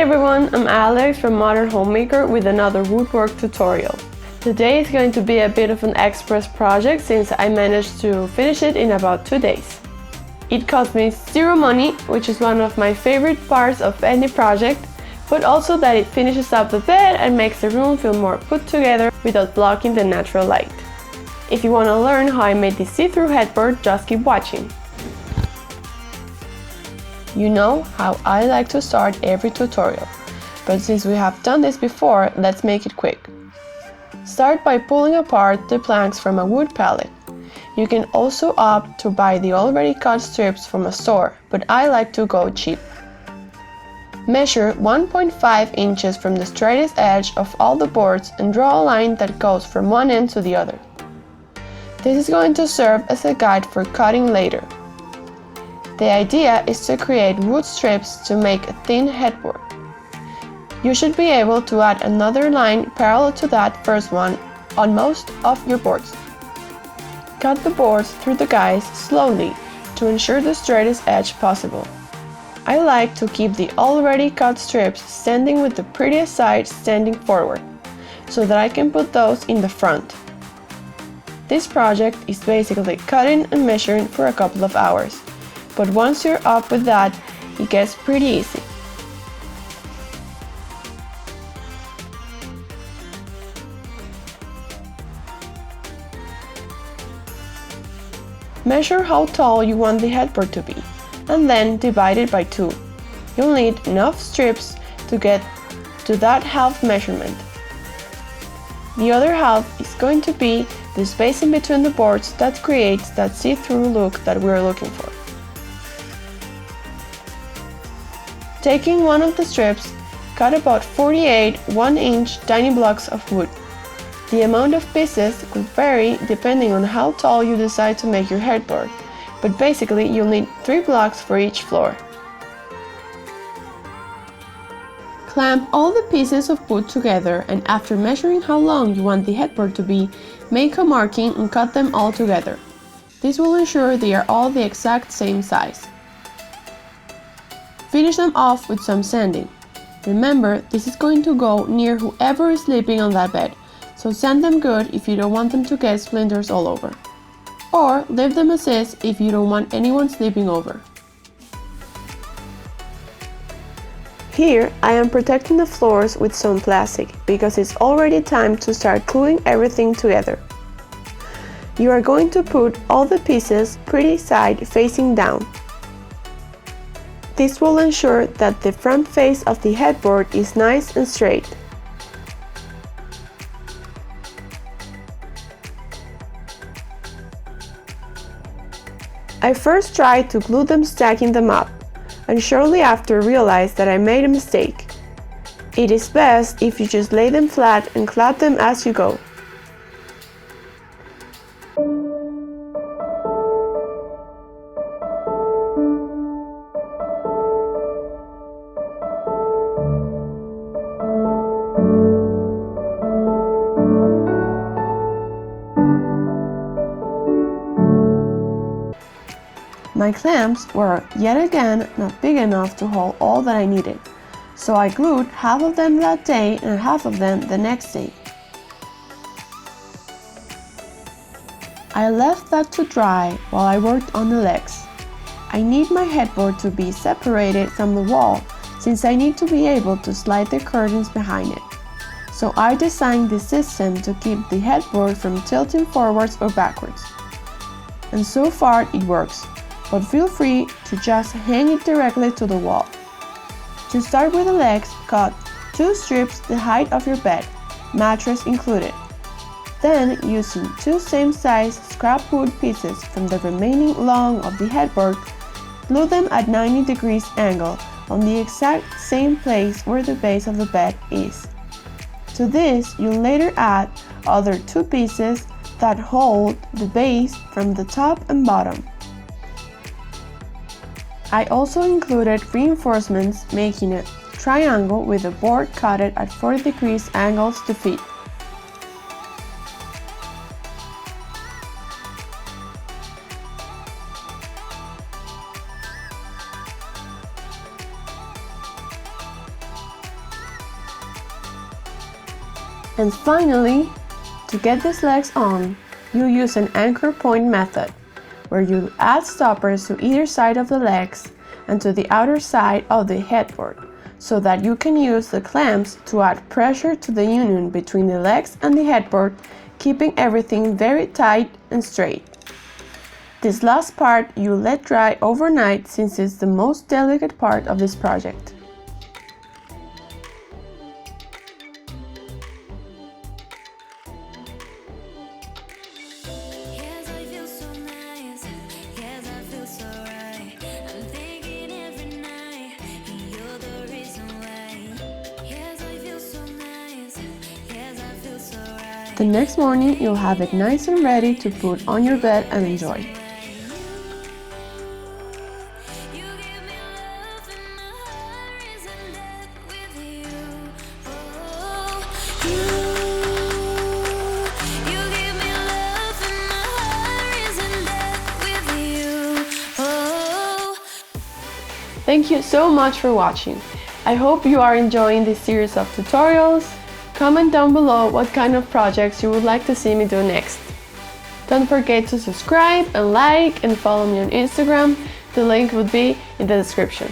Hey everyone, I'm Alex from Modern Homemaker with another woodwork tutorial. Today is going to be a bit of an express project since I managed to finish it in about 2 days. It cost me zero money, which is one of my favorite parts of any project, but also that it finishes up the bed and makes the room feel more put together without blocking the natural light. If you want to learn how I made this see-through headboard, just keep watching. You know how I like to start every tutorial, but since we have done this before, let's make it quick. Start by pulling apart the planks from a wood pallet. You can also opt to buy the already cut strips from a store, but I like to go cheap. Measure 1.5 inches from the straightest edge of all the boards and draw a line that goes from one end to the other. This is going to serve as a guide for cutting later. The idea is to create wood strips to make a thin headboard. You should be able to add another line parallel to that first one on most of your boards. Cut the boards through the guides slowly to ensure the straightest edge possible. I like to keep the already cut strips standing with the prettiest side standing forward, so that I can put those in the front. This project is basically cutting and measuring for a couple of hours. But once you're up with that, it gets pretty easy. Measure how tall you want the headboard to be, and then divide it by 2. You'll need enough strips to get to that half measurement. The other half is going to be the space in between the boards that creates that see-through look that we're looking for. Taking one of the strips, cut about 48 1-inch tiny blocks of wood. The amount of pieces will vary depending on how tall you decide to make your headboard, but basically you'll need 3 blocks for each floor. Clamp all the pieces of wood together, and after measuring how long you want the headboard to be, make a marking and cut them all together. This will ensure they are all the exact same size. Finish them off with some sanding. Remember, this is going to go near whoever is sleeping on that bed, so sand them good if you don't want them to get splinters all over. Or leave them as is if you don't want anyone sleeping over. Here I am protecting the floors with some plastic because it's already time to start gluing everything together. You are going to put all the pieces pretty side facing down. This will ensure that the front face of the headboard is nice and straight. I first tried to glue them stacking them up, and shortly after realized that I made a mistake. It is best if you just lay them flat and clamp them as you go. My clamps were yet again not big enough to hold all that I needed, so I glued half of them that day and half of them the next day. I left that to dry while I worked on the legs. I need my headboard to be separated from the wall since I need to be able to slide the curtains behind it. So I designed this system to keep the headboard from tilting forwards or backwards. And so far it works. But feel free to just hang it directly to the wall. To start with the legs, cut 2 strips the height of your bed, mattress included. Then, using 2 same-size scrap wood pieces from the remaining long of the headboard, glue them at 90 degrees angle on the exact same place where the base of the bed is. To this, you'll later add other 2 pieces that hold the base from the top and bottom. I also included reinforcements making a triangle with the board cut at 40 degrees angles to fit. And finally, to get these legs on, you use an anchor point method, where you add stoppers to either side of the legs and to the outer side of the headboard, so that you can use the clamps to add pressure to the union between the legs and the headboard, keeping everything very tight and straight. This last part you let dry overnight, since it's the most delicate part of this project. The next morning you'll have it nice and ready to put on your bed and enjoy. Thank you so much for watching. I hope you are enjoying this series of tutorials. Comment down below what kind of projects you would like to see me do next. Don't forget to subscribe and like and follow me on Instagram. The link would be in the description.